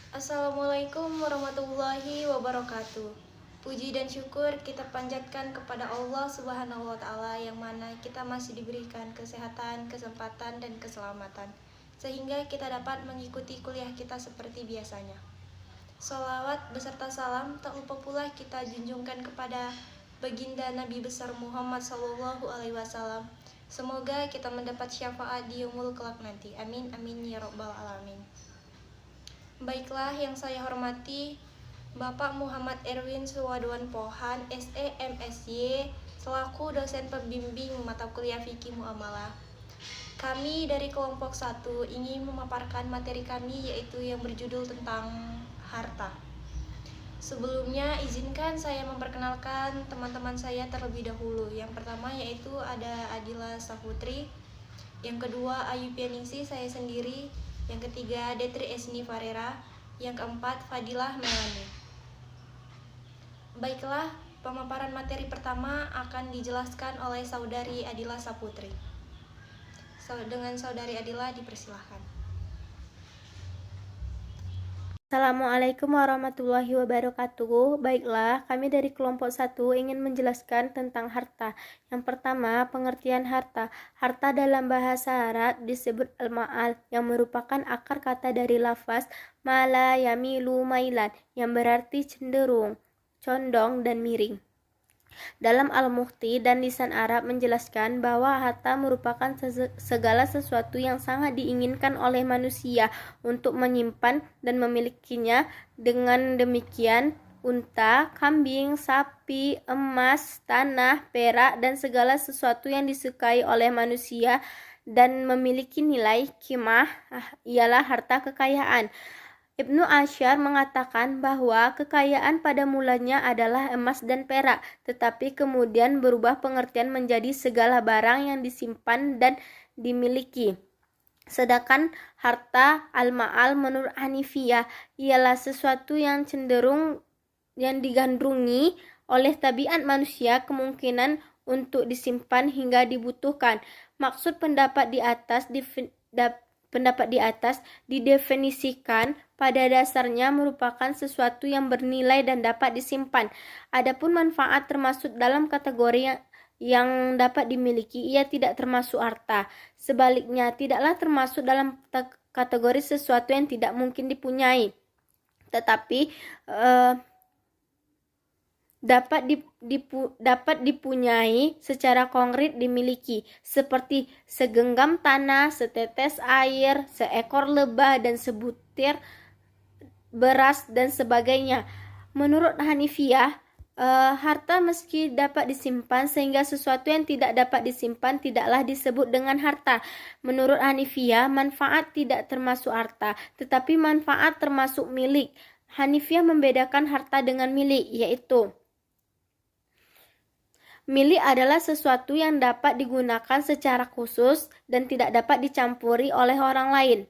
Assalamualaikum warahmatullahi wabarakatuh. Puji dan syukur kita panjatkan kepada Allah Subhanahu wa Ta'ala, yang mana kita masih diberikan kesehatan, kesempatan, dan keselamatan, sehingga kita dapat mengikuti kuliah kita seperti biasanya. Salawat beserta salam tak lupa pula kita junjungkan kepada baginda Nabi besar Muhammad Sallallahu Alaihi Wasallam. Semoga kita mendapat syafaat di yaumul kelak nanti. Amin amin ya robbal alamin. Baiklah, yang saya hormati Bapak Muhammad Erwin Suwadwan Pohan, SE MSy, selaku dosen pembimbing mata kuliah Fikih Muamalah. Kami dari kelompok 1 ingin memaparkan materi kami, yaitu yang berjudul tentang harta. Sebelumnya izinkan saya memperkenalkan teman-teman saya terlebih dahulu. Yang pertama yaitu ada Adila Saputri, yang kedua Ayu Pianingsi, saya sendiri, yang ketiga Detri Esni Farera, yang keempat Fadilah Melani. Baiklah, pemaparan materi pertama akan dijelaskan oleh Saudari Adila Saputri. Dengan Saudari Adila dipersilahkan. Assalamualaikum warahmatullahi wabarakatuh. Baiklah, kami dari kelompok 1 ingin menjelaskan tentang harta. Yang pertama, pengertian harta. Harta dalam bahasa Arab disebut al-ma'al, yang merupakan akar kata dari lafaz mala yamilu mailan, yang berarti cenderung, condong, dan miring. Dalam Al-Mukhti dan Lisan Arab menjelaskan bahwa harta merupakan segala sesuatu yang sangat diinginkan oleh manusia untuk menyimpan dan memilikinya. Dengan demikian, unta, kambing, sapi, emas, tanah, perak, dan segala sesuatu yang disukai oleh manusia dan memiliki nilai qimah ialah harta kekayaan. Ibnu Asyar mengatakan bahwa kekayaan pada mulanya adalah emas dan perak, tetapi kemudian berubah pengertian menjadi segala barang yang disimpan dan dimiliki. Sedangkan harta al-ma'al menurut Hanifiyah ialah sesuatu yang cenderung yang digandrungi oleh tabiat manusia, kemungkinan untuk disimpan hingga dibutuhkan. Maksud pendapat di atas didefinisikan pada dasarnya merupakan sesuatu yang bernilai dan dapat disimpan. Adapun manfaat termasuk dalam kategori yang dapat dimiliki, ia tidak termasuk harta. Sebaliknya, tidaklah termasuk dalam kategori sesuatu yang tidak mungkin dipunyai, tetapi dapat dipunyai secara konkret dimiliki, seperti segenggam tanah, setetes air, seekor lebah, dan sebutir beras, dan sebagainya. Menurut Hanifiyah, harta meski dapat disimpan, sehingga sesuatu yang tidak dapat disimpan tidaklah disebut dengan harta. Menurut Hanifiyah, manfaat tidak termasuk harta, tetapi manfaat termasuk milik. Hanifiyah membedakan harta dengan milik, yaitu milik adalah sesuatu yang dapat digunakan secara khusus dan tidak dapat dicampuri oleh orang lain.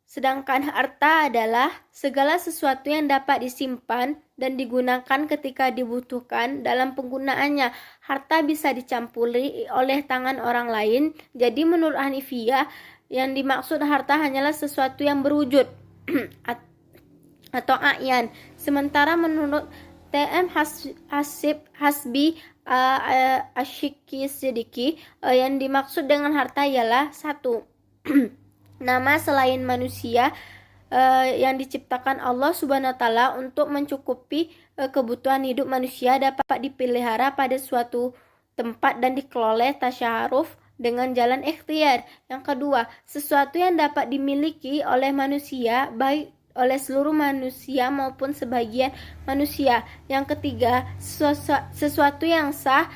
Sedangkan harta adalah segala sesuatu yang dapat disimpan dan digunakan ketika dibutuhkan dalam penggunaannya. Harta bisa dicampuri oleh tangan orang lain. Jadi menurut Hanifiyah, yang dimaksud harta hanyalah sesuatu yang berwujud atau a'yan. Sementara menurut TM Hasbi Asyiki Sidiki, yang dimaksud dengan harta ialah satu, nama selain manusia yang diciptakan Allah Subhanahu wa Ta'ala untuk mencukupi kebutuhan hidup manusia, dapat dipelihara pada suatu tempat dan dikelola tasyaruf dengan jalan ikhtiar. Yang kedua, sesuatu yang dapat dimiliki oleh manusia, baik oleh seluruh manusia maupun sebagian manusia. Yang ketiga, sesuatu yang sah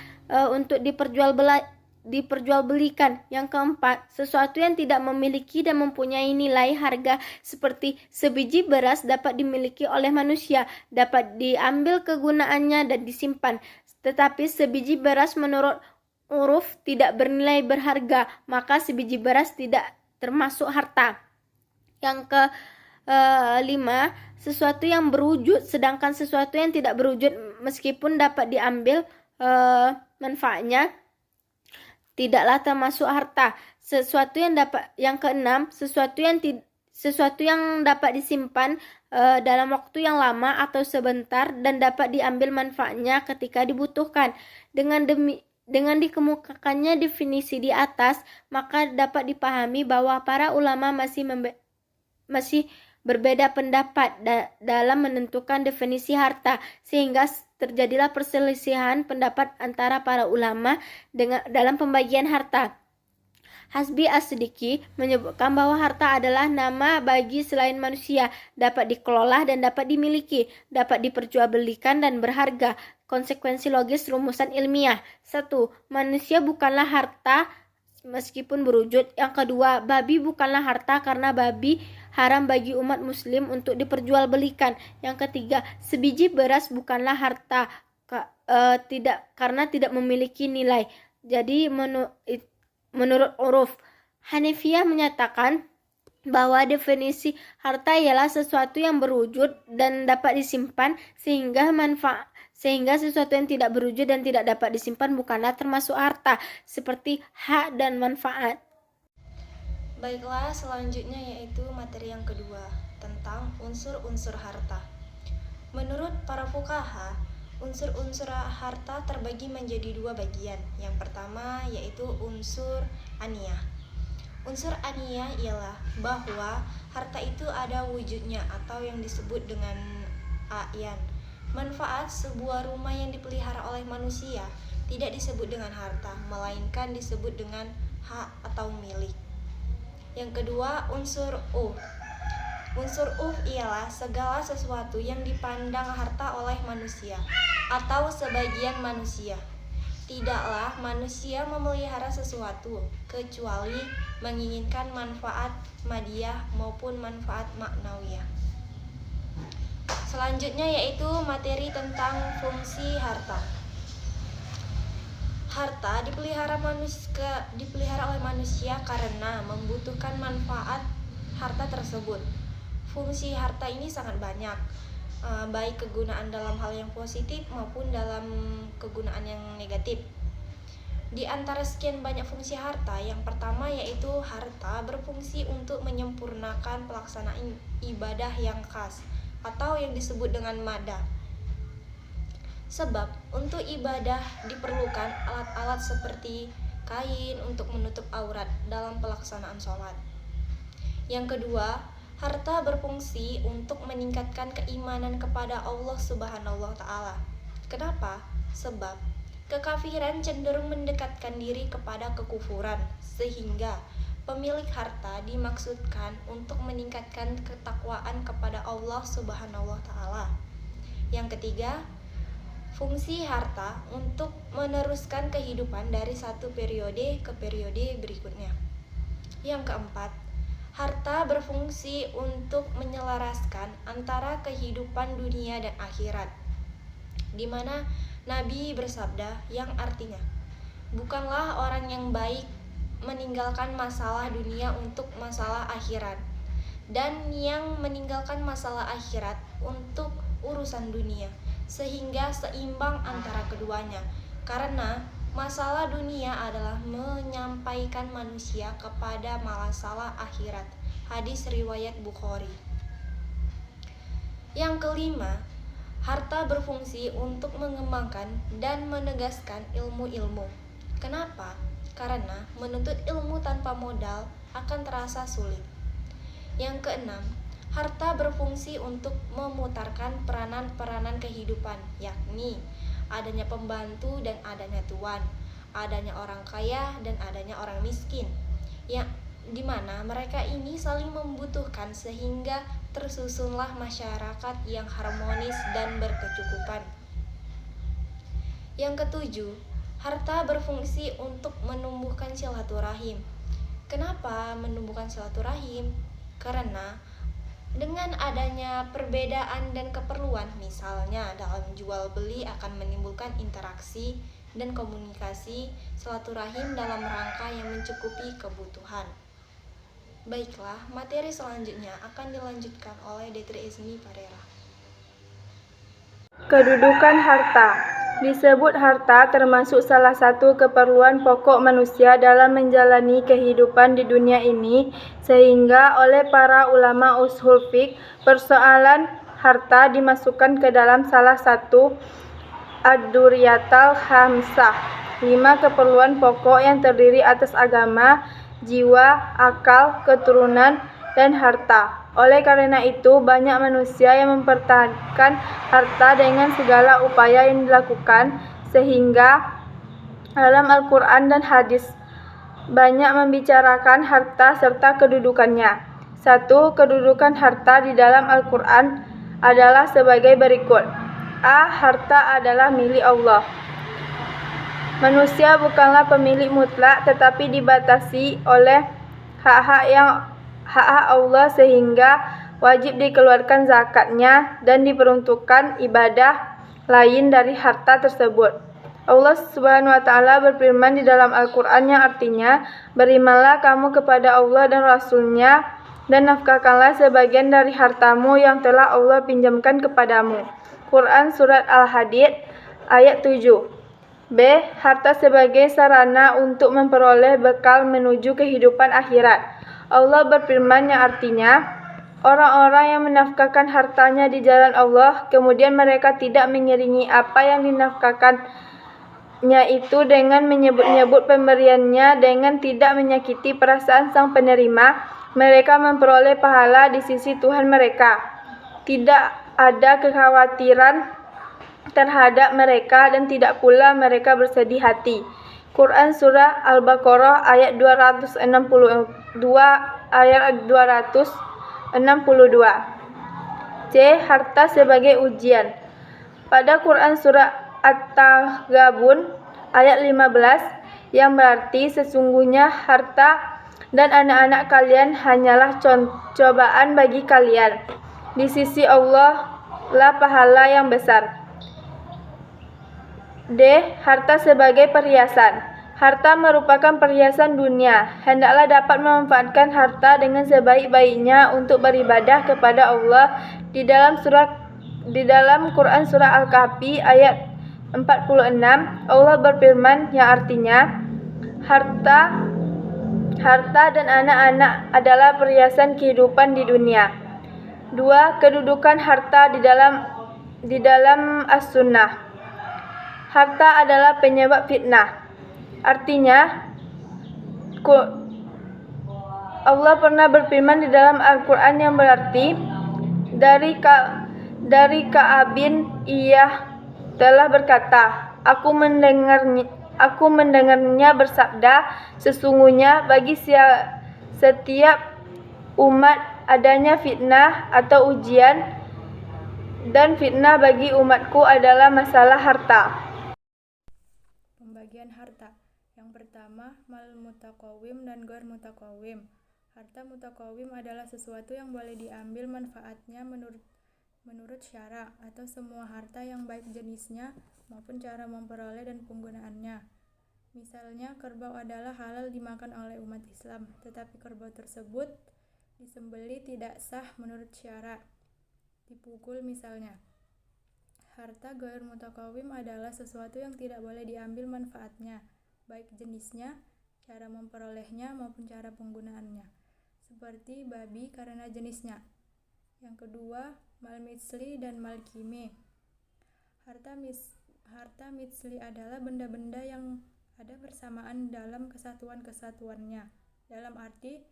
untuk diperjualbelikan. Yang keempat, sesuatu yang tidak memiliki dan mempunyai nilai harga, seperti sebiji beras dapat dimiliki oleh manusia, dapat diambil kegunaannya dan disimpan. Tetapi sebiji beras menurut uruf tidak bernilai berharga, maka sebiji beras tidak termasuk harta. Yang kelima, sesuatu yang berwujud, sedangkan sesuatu yang tidak berwujud meskipun dapat diambil manfaatnya tidaklah termasuk harta. Yang keenam, sesuatu sesuatu yang dapat disimpan dalam waktu yang lama atau sebentar dan dapat diambil manfaatnya ketika dibutuhkan. Dengan dikemukakannya definisi di atas, maka dapat dipahami bahwa para ulama masih berbeda pendapat dalam menentukan definisi harta, sehingga terjadilah perselisihan pendapat antara para ulama dalam pembagian harta. Hasbi As-Siddiqi menyebutkan bahwa harta adalah nama bagi selain manusia, dapat dikelola dan dapat dimiliki, dapat diperjualbelikan dan berharga. Konsekuensi logis rumusan ilmiah. 1. Manusia bukanlah harta meskipun berwujud. Yang kedua, babi bukanlah harta karena babi haram bagi umat muslim untuk diperjualbelikan. Yang ketiga, sebiji beras bukanlah harta karena tidak memiliki nilai. Jadi menurut uruf, Hanifiyah menyatakan bahwa definisi harta ialah sesuatu yang berwujud dan dapat disimpan, sehingga sesuatu yang tidak berwujud dan tidak dapat disimpan bukanlah termasuk harta, seperti hak dan manfaat. Baiklah, selanjutnya yaitu materi yang kedua tentang unsur-unsur harta. Menurut para fuqaha, unsur-unsur harta terbagi menjadi dua bagian. Yang pertama yaitu unsur aniyah. Unsur aniyah ialah bahwa harta itu ada wujudnya atau yang disebut dengan ayan. Manfaat sebuah rumah yang dipelihara oleh manusia tidak disebut dengan harta, melainkan disebut dengan hak atau milik. Yang kedua, unsur Unsur ialah segala sesuatu yang dipandang harta oleh manusia atau sebagian manusia. Tidaklah manusia memelihara sesuatu kecuali menginginkan manfaat madiyah maupun manfaat maknawiyah. Selanjutnya yaitu materi tentang fungsi harta. Harta dipelihara oleh manusia karena membutuhkan manfaat harta tersebut. Fungsi harta ini sangat banyak, baik kegunaan dalam hal yang positif maupun dalam kegunaan yang negatif. Di antara sekian banyak fungsi harta, yang pertama yaitu harta berfungsi untuk menyempurnakan pelaksanaan ibadah yang khas atau yang disebut dengan madah. Sebab untuk ibadah diperlukan alat-alat seperti kain untuk menutup aurat dalam pelaksanaan sholat. Yang kedua, harta berfungsi untuk meningkatkan keimanan kepada Allah Subhanahu wa Ta'ala. Kenapa? Sebab kekafiran cenderung mendekatkan diri kepada kekufuran, sehingga pemilik harta dimaksudkan untuk meningkatkan ketakwaan kepada Allah Subhanahu wa Ta'ala. Yang ketiga, fungsi harta untuk meneruskan kehidupan dari satu periode ke periode berikutnya. Yang keempat, harta berfungsi untuk menyelaraskan antara kehidupan dunia dan akhirat, di mana Nabi bersabda yang artinya, bukanlah orang yang baik meninggalkan masalah dunia untuk masalah akhirat, dan yang meninggalkan masalah akhirat untuk urusan dunia, sehingga seimbang antara keduanya, karena masalah dunia adalah menyampaikan manusia kepada masalah akhirat. Hadis riwayat Bukhari. Yang kelima, harta berfungsi untuk mengembangkan dan menegaskan ilmu-ilmu. Kenapa? Karena menuntut ilmu tanpa modal akan terasa sulit. Yang keenam, harta berfungsi untuk memutarkan peranan-peranan kehidupan, yakni adanya pembantu dan adanya tuan, adanya orang kaya dan adanya orang miskin, yang dimana mereka ini saling membutuhkan sehingga tersusunlah masyarakat yang harmonis dan berkecukupan. Yang ketujuh, harta berfungsi untuk menumbuhkan silaturahim. Kenapa menumbuhkan silaturahim? Karena dengan adanya perbedaan dan keperluan, misalnya dalam jual beli akan menimbulkan interaksi dan komunikasi silaturahim dalam rangka yang mencukupi kebutuhan. Baiklah, materi selanjutnya akan dilanjutkan oleh Detri Ismi Parera. Kedudukan harta. Disebut harta termasuk salah satu keperluan pokok manusia dalam menjalani kehidupan di dunia ini, sehingga oleh para ulama ushul fiqh, persoalan harta dimasukkan ke dalam salah satu ad-duriyatul khamsah, 5 keperluan pokok yang terdiri atas agama, jiwa, akal, keturunan, dan harta. Oleh karena itu, banyak manusia yang mempertahankan harta dengan segala upaya yang dilakukan, sehingga dalam Al-Quran dan hadis banyak membicarakan harta serta kedudukannya. 1. Kedudukan harta di dalam Al-Quran adalah sebagai berikut. A. Harta adalah milik Allah. Manusia bukanlah pemilik mutlak, tetapi dibatasi oleh hak-hak Allah, sehingga wajib dikeluarkan zakatnya dan diperuntukkan ibadah lain dari harta tersebut. Allah Subhanahu wa Ta'ala berfirman di dalam Al-Quran yang artinya, berimanlah kamu kepada Allah dan Rasul-Nya dan nafkahkanlah sebagian dari hartamu yang telah Allah pinjamkan kepadamu. Quran Surat Al-Hadid ayat 7. B. Harta sebagai sarana untuk memperoleh bekal menuju kehidupan akhirat. Allah berfirman yang artinya, orang-orang yang menafkahkan hartanya di jalan Allah, kemudian mereka tidak mengiringi apa yang dinafkahkannya itu dengan menyebut-nyebut pemberiannya dengan tidak menyakiti perasaan sang penerima, mereka memperoleh pahala di sisi Tuhan mereka. Tidak ada kekhawatiran terhadap mereka dan tidak pula mereka bersedih hati. Quran Surah Al-Baqarah ayat 262 ayat 262. C. Harta sebagai ujian. Pada Quran Surah At-Taghabun ayat 15 yang berarti sesungguhnya harta dan anak-anak kalian hanyalah cobaan bagi kalian. Di sisi Allah lah pahala yang besar. D. Harta sebagai perhiasan. Harta merupakan perhiasan dunia. Hendaklah dapat memanfaatkan harta dengan sebaik-baiknya untuk beribadah kepada Allah. Di dalam Quran Surah Al-Kahfi ayat 46, Allah berfirman yang artinya, harta dan anak-anak adalah perhiasan kehidupan di dunia. 2. Kedudukan harta di dalam As-Sunnah. Harta adalah penyebab fitnah. Artinya, Allah pernah berfirman di dalam Al-Quran yang berarti, dari Ka'ab bin Iyah telah berkata, aku mendengarnya bersabda, sesungguhnya bagi setiap umat adanya fitnah atau ujian, dan fitnah bagi umatku adalah masalah harta. Pembagian harta. Yang pertama, mal mutakawim dan ghair mutakawim. Harta mutakawim adalah sesuatu yang boleh diambil manfaatnya menurut syara, atau semua harta yang baik jenisnya maupun cara memperoleh dan penggunaannya. Misalnya, kerbau adalah halal dimakan oleh umat Islam, tetapi kerbau tersebut disembelih tidak sah menurut syara, dipukul misalnya. Harta ghair mutakawim adalah sesuatu yang tidak boleh diambil manfaatnya, baik jenisnya, cara memperolehnya maupun cara penggunaannya, seperti babi karena jenisnya. Yang kedua, mal mitsli dan mal kimi. Harta mitsli adalah benda-benda yang ada bersamaan dalam kesatuan-kesatuannya, dalam arti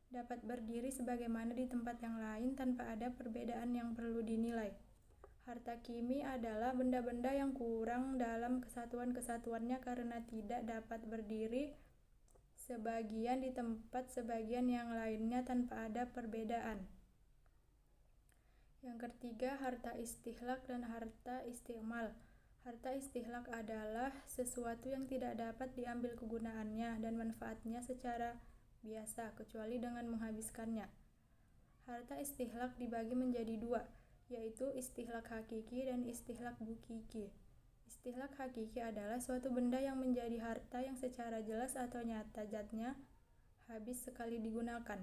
dapat berdiri sebagaimana di tempat yang lain tanpa ada perbedaan yang perlu dinilai. Harta kimi adalah benda-benda yang kurang dalam kesatuan-kesatuannya karena tidak dapat berdiri sebagian di tempat sebagian yang lainnya tanpa ada perbedaan. Yang ketiga, harta istihlak dan harta istimal. Harta istihlak adalah sesuatu yang tidak dapat diambil kegunaannya dan manfaatnya secara biasa kecuali dengan menghabiskannya. Harta istihlak dibagi menjadi dua, yaitu istihlak hakiki dan istihlak bukiki. Istihlak hakiki adalah suatu benda yang menjadi harta yang secara jelas atau nyata zatnya habis sekali digunakan.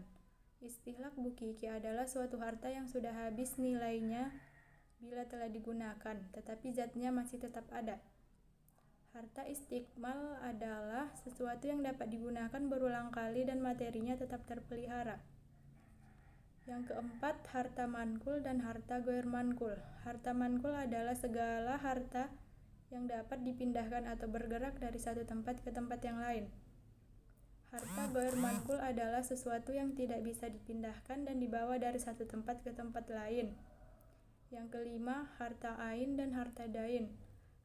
Istihlak bukiki adalah suatu harta yang sudah habis nilainya bila telah digunakan, tetapi zatnya masih tetap ada. Harta istiqmal adalah sesuatu yang dapat digunakan berulang kali dan materinya tetap terpelihara. Yang keempat, harta mankul dan harta goir mankul. Harta mankul adalah segala harta yang dapat dipindahkan atau bergerak dari satu tempat ke tempat yang lain. Harta goir mankul adalah sesuatu yang tidak bisa dipindahkan dan dibawa dari satu tempat ke tempat lain. Yang kelima, harta ain dan harta dain.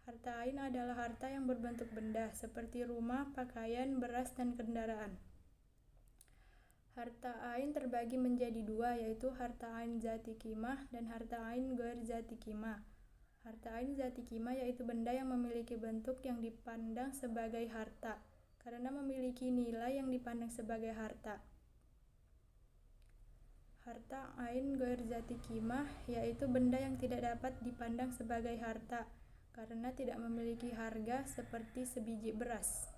Harta ain adalah harta yang berbentuk benda, seperti rumah, pakaian, beras, dan kendaraan. Harta ain terbagi menjadi dua, yaitu harta ain zati qimah dan harta ain ghair zati qimah. Harta ain zati qimah yaitu benda yang memiliki bentuk yang dipandang sebagai harta, karena memiliki nilai yang dipandang sebagai harta. Harta ain ghair zati qimah yaitu benda yang tidak dapat dipandang sebagai harta, karena tidak memiliki harga seperti sebiji beras.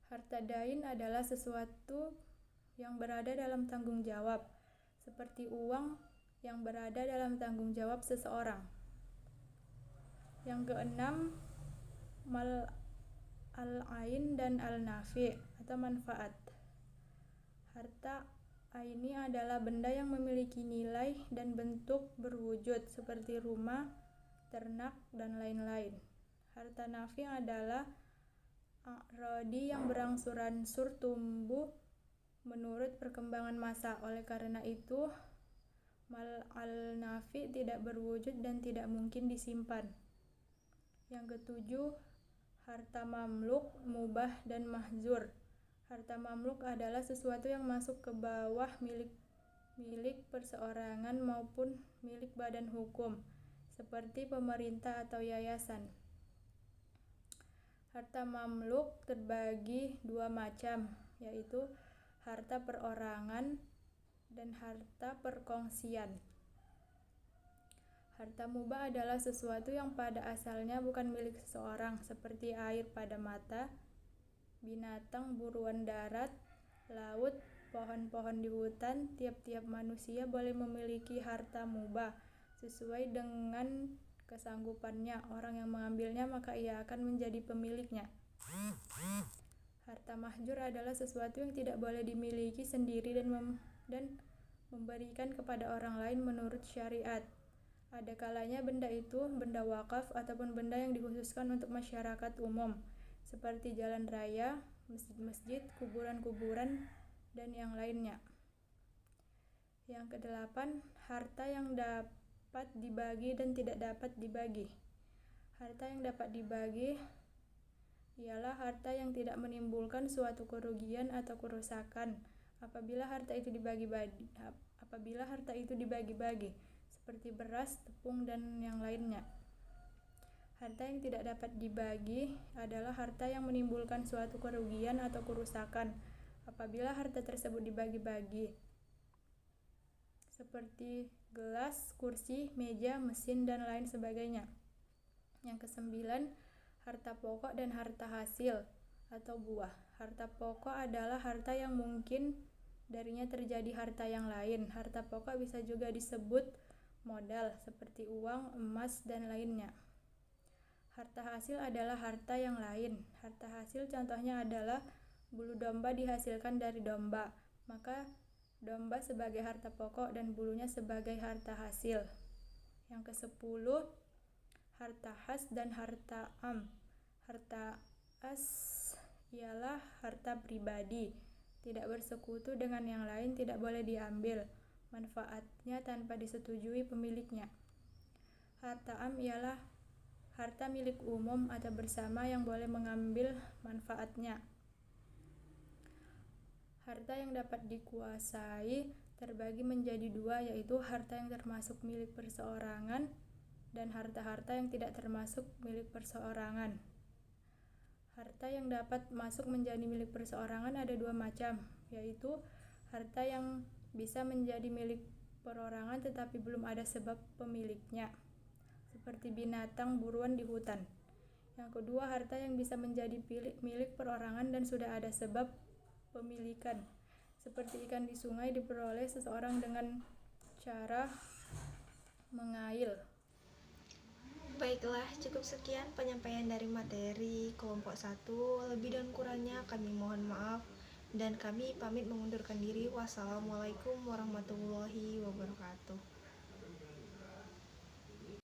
Harta dain adalah sesuatu yang berada dalam tanggung jawab, seperti uang yang berada dalam tanggung jawab seseorang. Yang keenam, mal al-ain dan al-nafi atau manfaat. Harta aini adalah benda yang memiliki nilai dan bentuk berwujud seperti rumah, ternak, dan lain-lain. Harta nafi adalah a'rodi yang berangsur-angsur tumbuh menurut perkembangan masa. Oleh karena itu, mal al-nafi tidak berwujud dan tidak mungkin disimpan. Yang ketujuh, harta mamluk, mubah, dan mahzur. Harta mamluk adalah sesuatu yang masuk ke bawah milik perseorangan maupun milik badan hukum, seperti pemerintah atau yayasan. Harta mamluk terbagi dua macam, yaitu harta perorangan dan harta perkongsian. Harta mubah adalah sesuatu yang pada asalnya bukan milik seseorang, seperti air pada mata, binatang buruan darat, laut, pohon-pohon di hutan. Tiap-tiap manusia boleh memiliki harta mubah sesuai dengan kesanggupannya. Orang yang mengambilnya maka ia akan menjadi pemiliknya. Harta mahjur adalah sesuatu yang tidak boleh dimiliki sendiri dan memberikan kepada orang lain menurut syariat. Ada kalanya benda itu benda wakaf ataupun benda yang dikhususkan untuk masyarakat umum, seperti jalan raya, masjid-masjid, kuburan-kuburan, dan yang lainnya. Yang kedelapan, harta yang dapat dibagi dan tidak dapat dibagi. Harta yang dapat dibagi ialah harta yang tidak menimbulkan suatu kerugian atau kerusakan apabila harta itu dibagi-bagi, seperti beras, tepung, dan yang lainnya. Harta yang tidak dapat dibagi adalah harta yang menimbulkan suatu kerugian atau kerusakan apabila harta tersebut dibagi-bagi, seperti gelas, kursi, meja, mesin, dan lain sebagainya. Yang kesembilan, harta pokok dan harta hasil atau buah. Harta pokok adalah harta yang mungkin darinya terjadi harta yang lain. Harta pokok bisa juga disebut modal, seperti uang, emas, dan lainnya. Harta hasil adalah harta yang lain. Harta hasil contohnya adalah bulu domba dihasilkan dari domba, maka domba sebagai harta pokok dan bulunya sebagai harta hasil. Yang ke-10, harta khas dan harta am. Harta khas ialah harta pribadi, tidak bersekutu dengan yang lain, tidak boleh diambil manfaatnya tanpa disetujui pemiliknya. Harta am ialah harta milik umum atau bersama yang boleh mengambil manfaatnya. Harta yang dapat dikuasai terbagi menjadi dua, yaitu harta yang termasuk milik perseorangan dan harta-harta yang tidak termasuk milik perseorangan. Harta yang dapat masuk menjadi milik perseorangan ada dua macam, yaitu harta yang bisa menjadi milik perorangan tetapi belum ada sebab pemiliknya, seperti binatang buruan di hutan. Yang kedua, harta yang bisa menjadi milik perorangan dan sudah ada sebab pemilikan, seperti ikan di sungai diperoleh seseorang dengan cara mengail. Baiklah, cukup sekian penyampaian dari materi kelompok 1. Lebih dan kurangnya kami mohon maaf dan kami pamit mengundurkan diri. Wassalamualaikum warahmatullahi wabarakatuh.